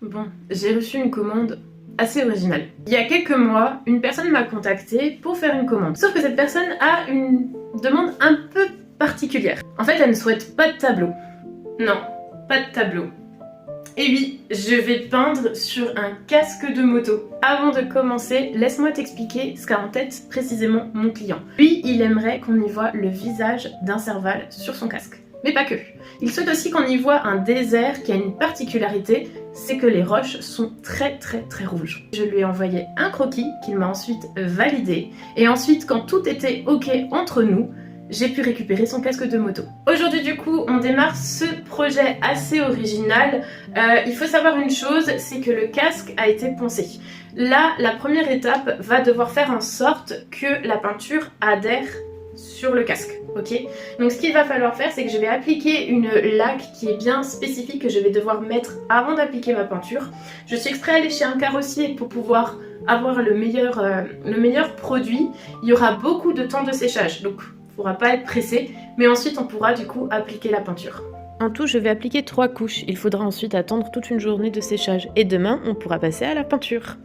Bon, j'ai reçu une commande assez originale. Il y a quelques mois, une personne m'a contactée pour faire une commande. Sauf que cette personne a une demande un peu particulière. En fait, elle ne souhaite pas de tableau. Non, pas de tableau. Et oui, je vais peindre sur un casque de moto. Avant de commencer, laisse-moi t'expliquer ce qu'a en tête précisément mon client. Lui, il aimerait qu'on y voit le visage d'un Serval sur son casque. Mais pas que. Il souhaite aussi qu'on y voit un désert qui a une particularité, c'est que les roches sont très rouges. Je lui ai envoyé un croquis qu'il m'a ensuite validé. Et ensuite, quand tout était ok entre nous, j'ai pu récupérer son casque de moto. Aujourd'hui du coup, on démarre ce projet assez original. Il faut savoir une chose, c'est que le casque a été poncé. Là, la première étape va devoir faire en sorte que la peinture adhère sur le casque, ok? Donc ce qu'il va falloir faire, c'est que je vais appliquer une laque qui est bien spécifique que je vais devoir mettre avant d'appliquer ma peinture. Je suis exprès allée chez un carrossier pour pouvoir avoir le meilleur produit. Il y aura beaucoup de temps de séchage, donc il ne faudra pas être pressé, mais ensuite on pourra du coup appliquer la peinture. En tout, je vais appliquer 3 couches. Il faudra ensuite attendre toute une journée de séchage. Et demain, on pourra passer à la peinture.